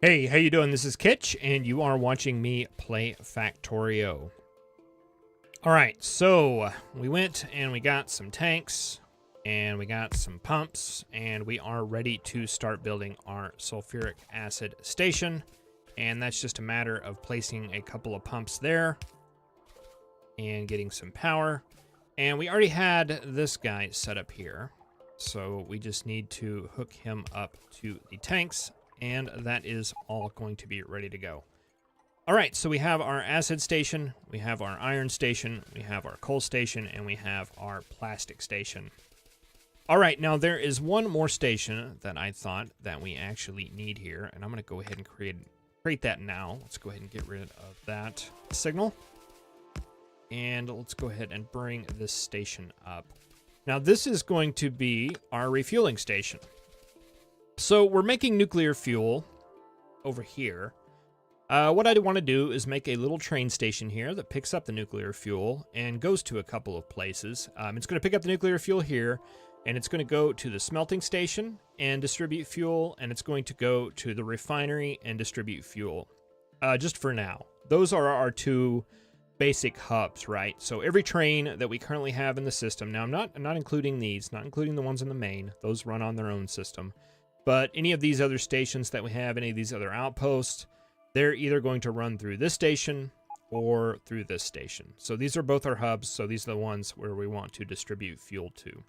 Hey, how you doing? This is Kitch, and you are watching me play Factorio. All right, so we went and we got some tanks, and we got some pumps, and we are ready to start building our sulfuric acid station. And that's just a matter of placing a couple of pumps there and getting some power. And we already had this guy set up here, so we just need to hook him up to the tanks, and that is all going to be ready to go. All right, so we have our acid station, we have our iron station, we have our coal station, and we have our plastic station. All right, now there is one more station that I thought that we actually need here, and I'm going to go ahead and create that now. Let's go ahead and get rid of that signal. And let's go ahead and bring this station up. Now this is going to be our refueling station. So we're making nuclear fuel over here. What I want to do is make a little train station here that picks up the nuclear fuel and goes to a couple of places. It's going to pick up the nuclear fuel here, and it's going to go to the smelting station and distribute fuel, and it's going to go to the refinery and distribute fuel. Just for now. Those are our two basic hubs, right? So every train that we currently have in the system, now I'm not including these, not including the ones in the main, those run on their own system, but any of these other stations that we have, any of these other outposts, they're either going to run through this station or through this station. So these are both our hubs, so these are the ones where we want to distribute fuel to.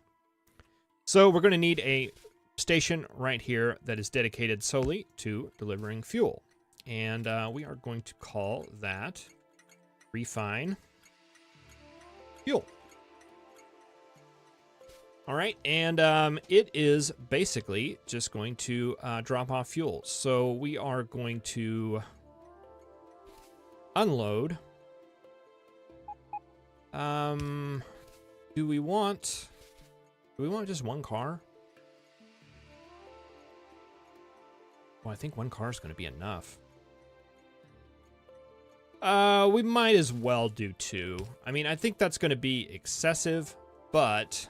So we're going to need a station right here that is dedicated solely to delivering fuel. And we are going to call that refine fuel. All right, and it is basically just going to drop off fuel. So we are going to unload. Do we want just one car? Well, I think one car is going to be enough. We might as well do two. I mean, I think that's going to be excessive, but...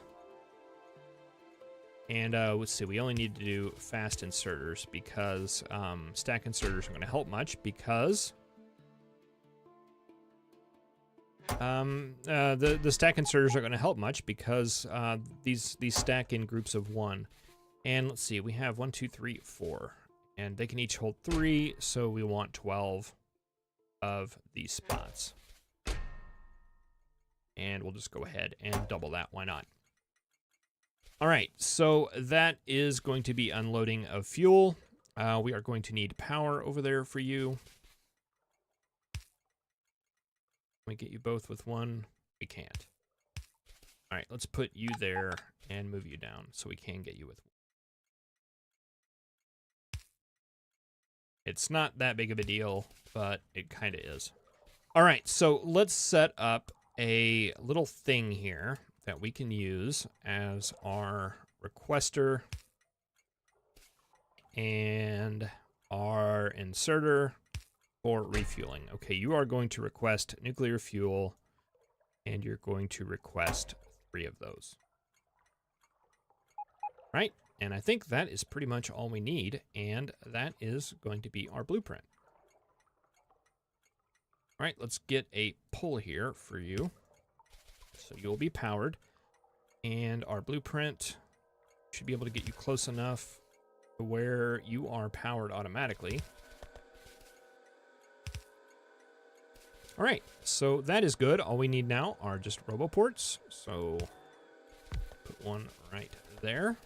And let's see, we only need to do fast inserters because stack inserters are going to help much because... the stack inserters are going to help much because these stack in groups of one. And let's see, we have 1, 2, 3, 4. And they can each hold 3, so we want 12 of these spots. And we'll just go ahead and double that, why not? All right, so that is going to be unloading of fuel. We are going to need power over there for you. Can we get you both with one? We can't. All right, let's put you there and move you down so we can get you with one. It's not that big of a deal, but it kind of is. All right, so let's set up a little thing here that we can use as our requester and our inserter for refueling. Okay, you are going to request nuclear fuel, and you're going to request 3 of those. Right? And I think that is pretty much all we need, and that is going to be our blueprint. All right, let's get a pull here for you. So you'll be powered, and our blueprint should be able to get you close enough to where you are powered automatically. All right, so that is good. All we need now are just roboports. So put one right there.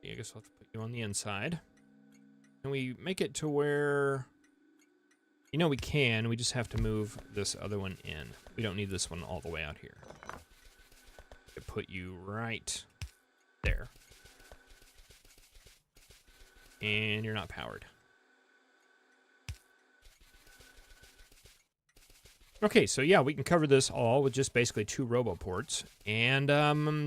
I guess I'll have to put you on the inside. Can we make it to where... You know we can, we just have to move this other one in. We don't need this one all the way out here. I put you right there. And you're not powered. Okay, so yeah, we can cover this all with just basically 2 roboports, and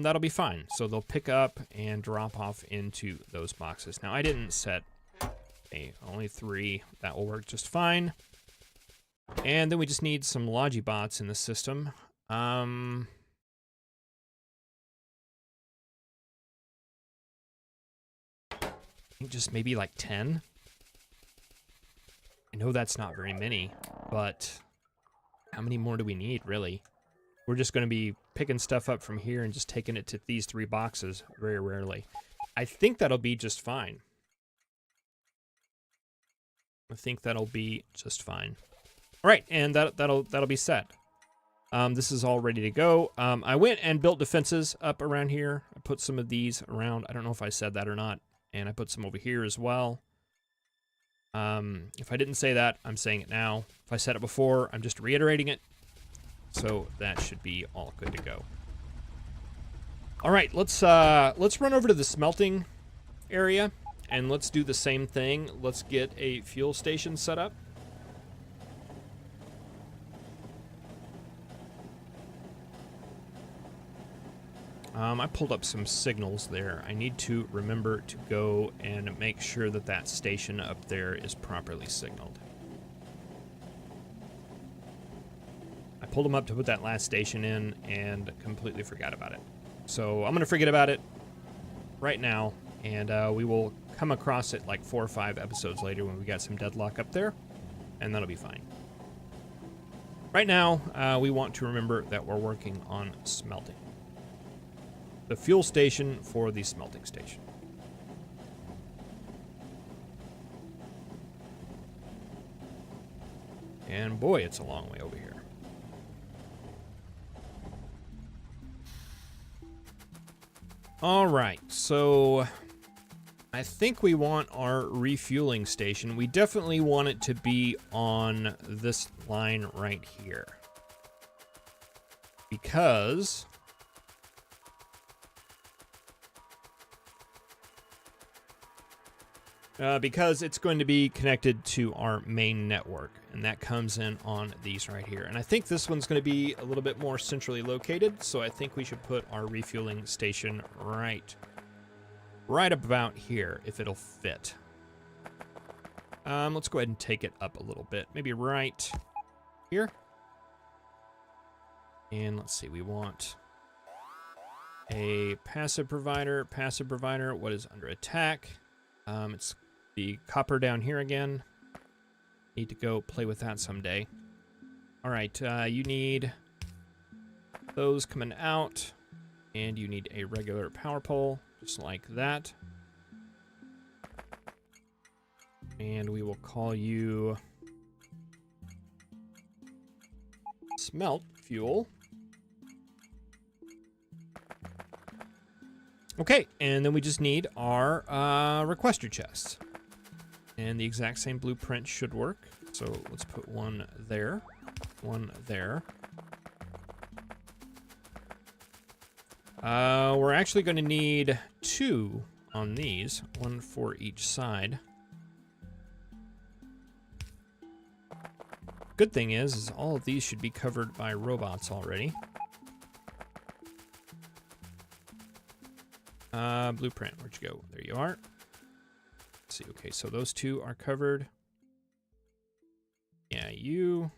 that'll be fine. So they'll pick up and drop off into those boxes. Now, I didn't set only 3. That will work just fine. And then we just need some Logibots in the system. think just maybe like 10. I know that's not very many, but how many more do we need, really? We're just going to be picking stuff up from here and just taking it to these 3 boxes very rarely. I think that'll be just fine. I think that'll be just fine. All right, and that'll be set. This is all ready to go. I went and built defenses up around here. I put some of these around. I don't know if I said that or not. And I put some over here as well. If I didn't say that, I'm saying it now. If I said it before, I'm just reiterating it. So that should be all good to go. All right, let's run over to the smelting area and let's do the same thing. Let's get a fuel station set up. I pulled up some signals there. I need to remember to go and make sure that that station up there is properly signaled. I pulled them up to put that last station in and completely forgot about it. So I'm going to forget about it right now, and we will come across it like 4 or 5 episodes later when we got some deadlock up there, and that'll be fine. Right now, we want to remember that we're working on smelting. The fuel station for the smelting station. And boy, it's a long way over here. All right, so I think we want our refueling station. We definitely want it to be on this line right here. Because it's going to be connected to our main network, and that comes in on these right here. And I think this one's going to be a little bit more centrally located, so I think we should put our refueling station right about here, if it'll fit. Let's go ahead and take it up a little bit, maybe right here. And let's see, we want a passive provider. Passive provider, what is under attack? It's the copper down here again. Need to go play with that someday. All right, you need those coming out, and you need a regular power pole, just like that. And we will call you Smelt Fuel. Okay, and then we just need our requester chests. And the exact same blueprint should work. So let's put one there, one there. We're actually going to need 2 on these, 1 for each side. Good thing is all of these should be covered by robots already. Blueprint, where'd you go? There you are. Let's see, okay, so those 2 are covered. Yeah, you.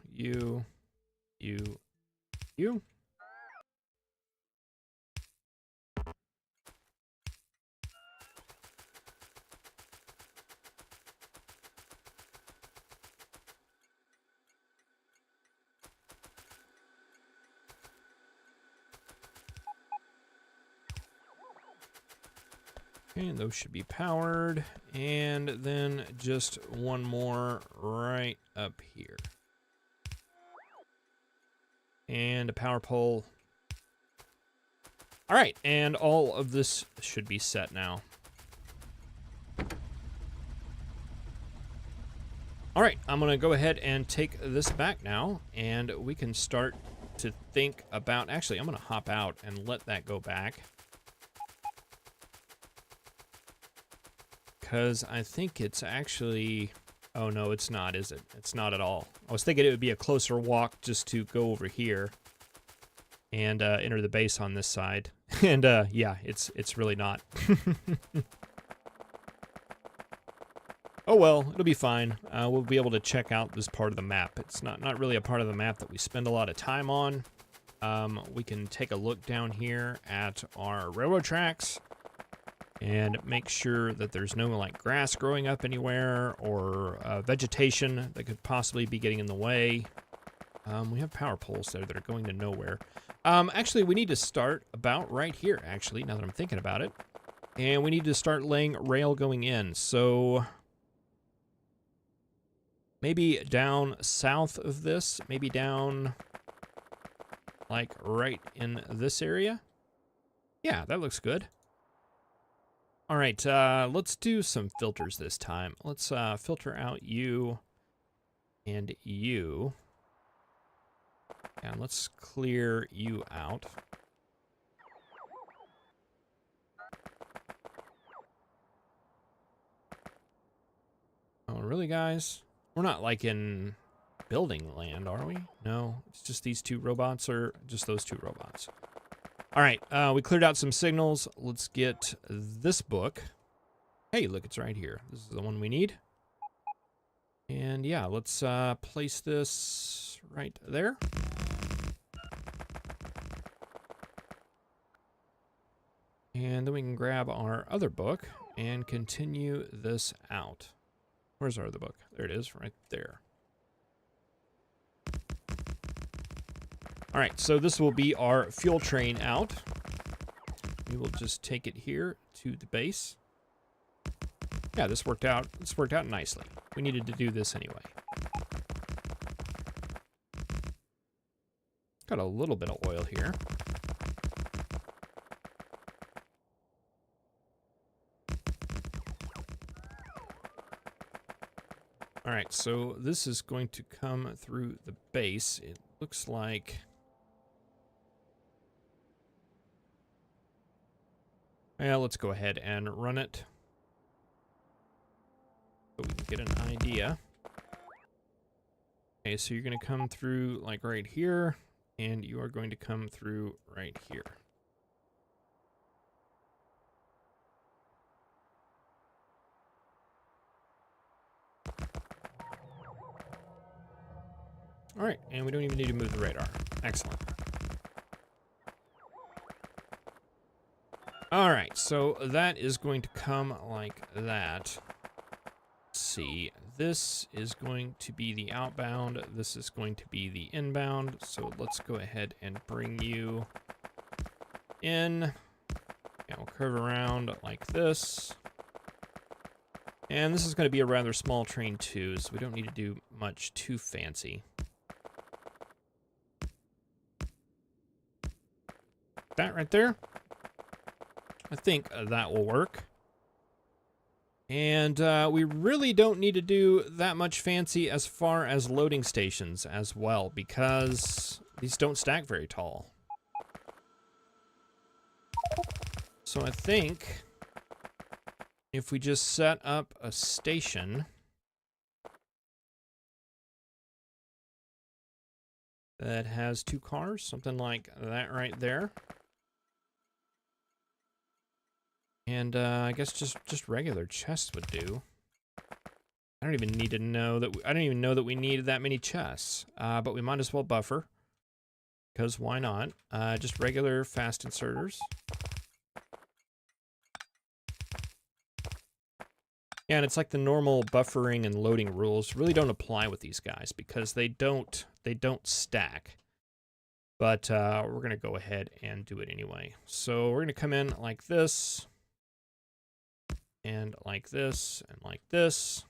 And those should be powered. And then just one more right up here. And a power pole. All right, and all of this should be set now. All right, I'm gonna go ahead and take this back now, and we can start to think about, actually, I'm gonna hop out and let that go back. Because I think it's actually, oh no, it's not, is it? It's not at all. I was thinking it would be a closer walk just to go over here and enter the base on this side. And yeah, it's really not. Oh well, it'll be fine. We'll be able to check out this part of the map. It's not really a part of the map that we spend a lot of time on. We can take a look down here at our railroad tracks. and make sure that there's no like grass growing up anywhere or vegetation that could possibly be getting in the way. We have power poles there that are going to nowhere. Actually, we need to start about right here, actually, now that I'm thinking about it. And we need to start laying rail going in. So maybe down south of this, maybe down like right in this area. Yeah, that looks good. All right, let's do some filters this time. Let's filter out you and you. And let's clear you out. Oh, really, guys? We're not like in building land, are we? No, it's just these two robots or just those two robots. All right, we cleared out some signals. Let's get this book. Hey, look, it's right here. This is the one we need. And yeah, let's place this right there. And then we can grab our other book and continue this out. Where's our other book? There it is, right there. All right, so this will be our fuel train out. We will just take it here to the base. Yeah, this worked out. This worked out nicely. We needed to do this anyway. Got a little bit of oil here. All right, so this is going to come through the base. It looks like... Yeah, let's go ahead and run it. So we can get an idea. Okay, so you're going to come through like right here, and you are going to come through right here. All right, and we don't even need to move the radar. Excellent. All right, so that is going to come like that. Let's see, this is going to be the outbound. This is going to be the inbound. So let's go ahead and bring you in. And we'll curve around like this. And this is going to be a rather small train too, so we don't need to do much too fancy. That right there. I think that will work. And we really don't need to do that much fancy as far as loading stations as well, because these don't stack very tall. So I think if we just set up a station that has 2 cars, something like that right there. And I guess just regular chests would do. I don't even need to know that. I don't even know that we needed that many chests. But we might as well buffer, because why not? Just regular fast inserters. Yeah, and it's like the normal buffering and loading rules really don't apply with these guys because they don't stack. But we're gonna go ahead and do it anyway. So we're gonna come in like this. And like this, and like this.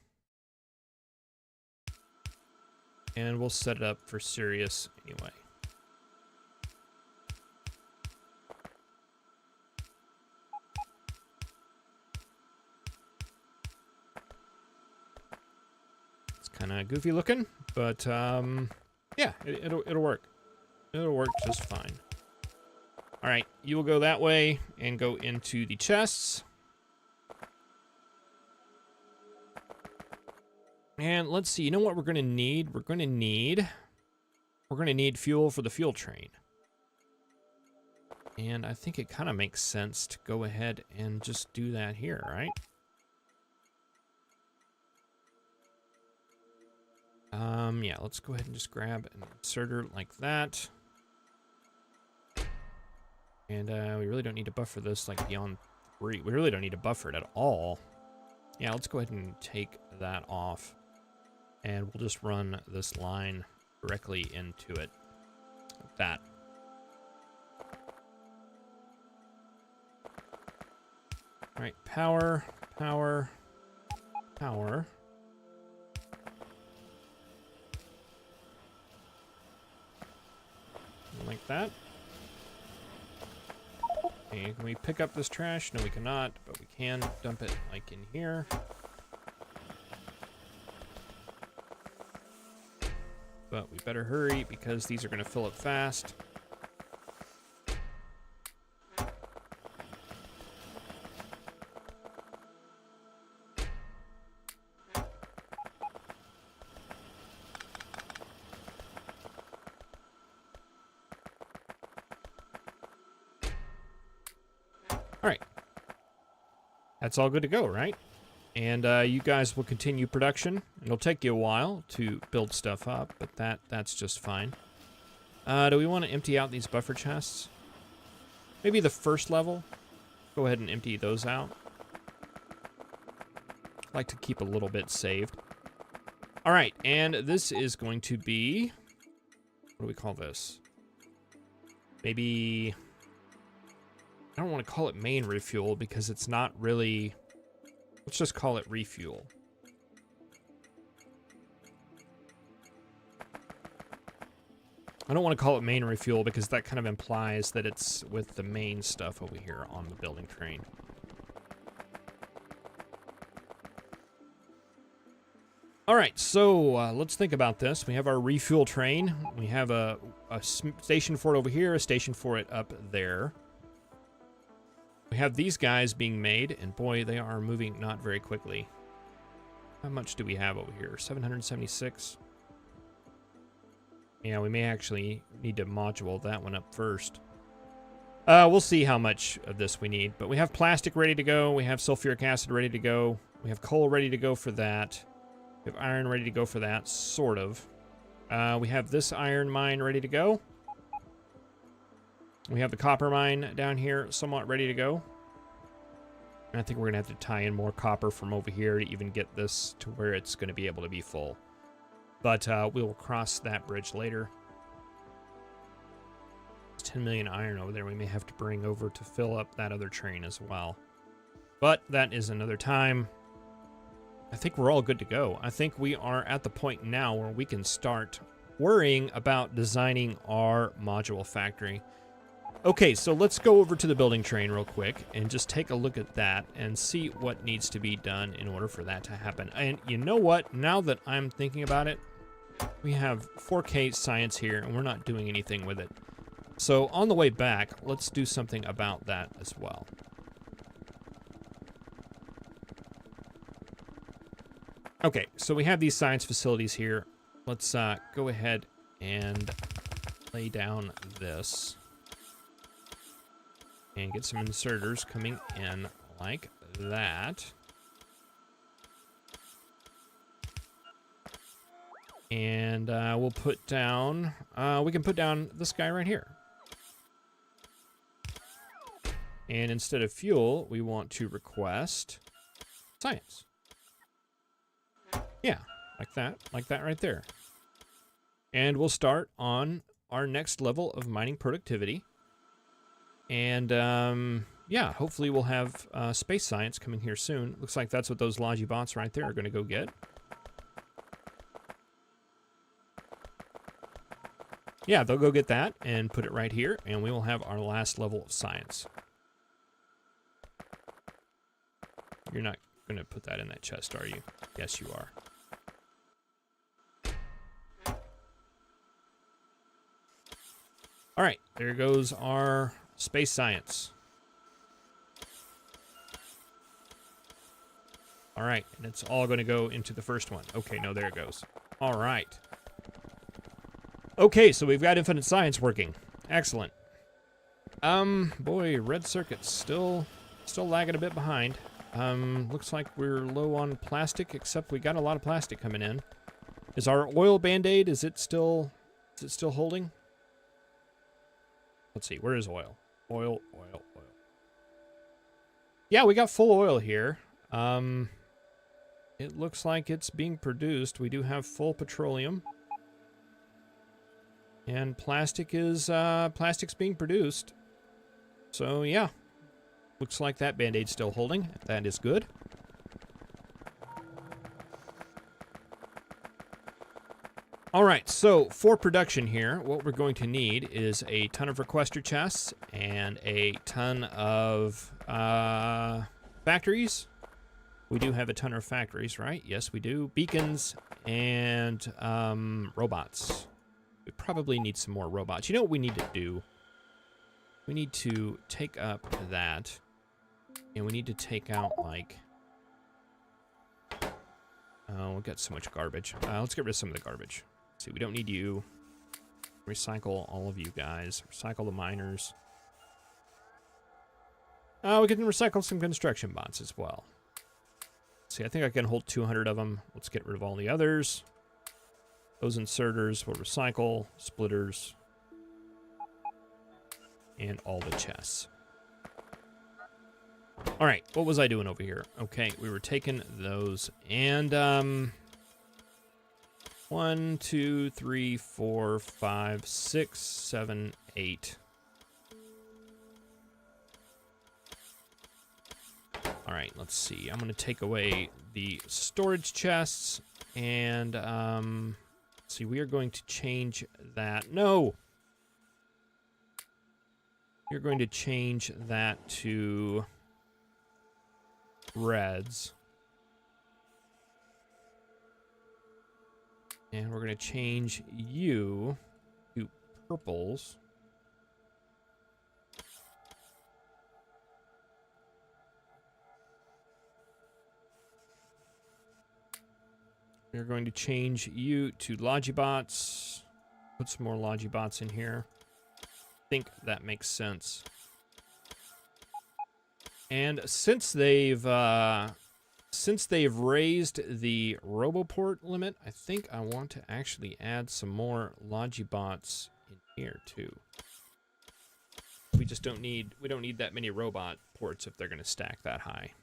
And we'll set it up for serious anyway. It's kind of goofy looking, but yeah, it'll work. It'll work just fine. All right, you will go that way and go into the chests. And let's see, you know what we're going to need? We're going to need fuel for the fuel train. And I think it kind of makes sense to go ahead and just do that here, right? Yeah, let's go ahead and just grab an inserter like that. And we really don't need to buffer this like beyond 3. We really don't need to buffer it at all. Yeah, let's go ahead and take that off. And we'll just run this line directly into it. Like that. All right, power, power, power. Like that. Okay, can we pick up this trash? No, we cannot, but we can dump it like in here. But we better hurry because these are going to fill up fast. All right. That's all good to go, right? And you guys will continue production. It'll take you a while to build stuff up, but that's just fine. Do we want to empty out these buffer chests? Maybe the first level? Go ahead and empty those out. I like to keep a little bit saved. All right, and this is going to be... What do we call this? Maybe... I don't want to call it main refuel because it's not really... Let's just call it refuel. I don't want to call it main refuel because that kind of implies that it's with the main stuff over here on the building train. All right, so let's think about this. We have our refuel train. We have a station for it over here, a station for it up there. We have these guys being made, and boy, they are moving not very quickly. How much do we have over here? 776. Yeah, we may actually need to module that one up first. We'll see how much of this we need, but we have plastic ready to go. We have sulfuric acid ready to go. We have coal ready to go for that. We have iron ready to go for that, sort of. We have this iron mine ready to go. We have the copper mine down here somewhat ready to go. And I think we're going to have to tie in more copper from over here to even get this to where it's going to be able to be full. But we'll cross that bridge later. 10 million iron over there we may have to bring over to fill up that other train as well. But that is another time. I think we're all good to go. I think we are at the point now where we can start worrying about designing our module factory. Okay, so let's go over to the building train real quick and just take a look at that and see what needs to be done in order for that to happen. And you know what? Now that I'm thinking about it, we have 4K science here and we're not doing anything with it. So on the way back, let's do something about that as well. Okay, so we have these science facilities here. Let's go ahead and lay down this. And get some inserters coming in like that. And we'll put down, we can put down this guy right here. And instead of fuel, we want to request science. Yeah, like that right there. And we'll start on our next level of mining productivity. And yeah, hopefully we'll have space science coming here soon. Looks like that's what those Logi bots right there are going to go get. Yeah, they'll go get that and put it right here, and we will have our last level of science. You're not going to put that in that chest, are you? Yes, you are. All right, there goes our space science. All right, and it's all going to go into the first one. Okay, no, there it goes. All right. Okay, so we've got infinite science working. Excellent. Boy, red circuit's still lagging a bit behind. Looks like we're low on plastic, except we got a lot of plastic coming in. Is our oil band-aid, is it still holding? Let's see, where is oil? Oil. Yeah, we got full oil here. It looks like it's being produced. We do have full petroleum. And plastic's being produced. So, yeah. Looks like that Band-Aid's still holding. That is good. All right, so for production here, what we're going to need is a ton of requester chests and a ton of factories. We do have a ton of factories, right? Yes, we do. Beacons and robots. We probably need some more robots. You know what we need to do? We need to take up that, and we need to take out, like... Oh, we've got so much garbage. Let's get rid of some of the garbage. See, we don't need you. Recycle all of you guys. Recycle the miners. We can recycle some construction bots as well. See, I think I can hold 200 of them. Let's get rid of all the others. Those inserters will recycle. Splitters. And all the chests. All right, what was I doing over here? Okay, we were taking those and 1, 2, 3, 4, 5, 6, 7, 8. All right, let's see. I'm going to take away the storage chests and see, we are going to change that. No. You're going to change that to reds. And we're going to change you to purples. We're going to change you to Logibots. Put some more Logibots in here. I think that makes sense. And since they've raised the Roboport limit, I think I want to actually add some more Logibots in here too. We don't need that many robot ports if they're going to stack that high.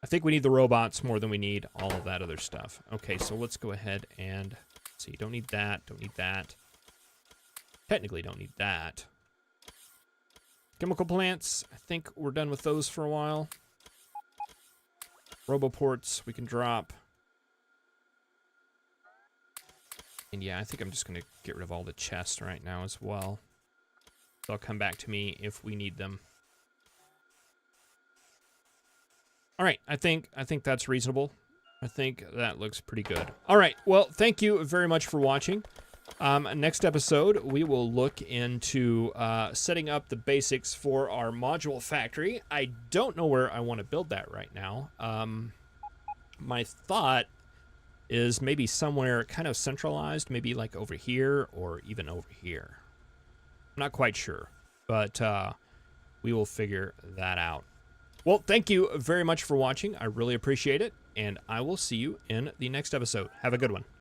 I think we need the robots more than we need all of that other stuff. Okay, so let's go ahead and see. Don't need that. Don't need that. Technically don't need that. Chemical plants, I think we're done with those for a while. Roboports, we can drop. And yeah, I think I'm just going to get rid of all the chests right now as well. They'll come back to me if we need them. All right, I think that's reasonable. I think that looks pretty good. All right, well, thank you very much for watching. Next episode, we will look into setting up the basics for our module factory. I don't know where I want to build that right now. My thought is maybe somewhere kind of centralized, maybe like over here or even over here. I'm not quite sure, but we will figure that out. Well, thank you very much for watching. I really appreciate it, and I will see you in the next episode. Have a good one.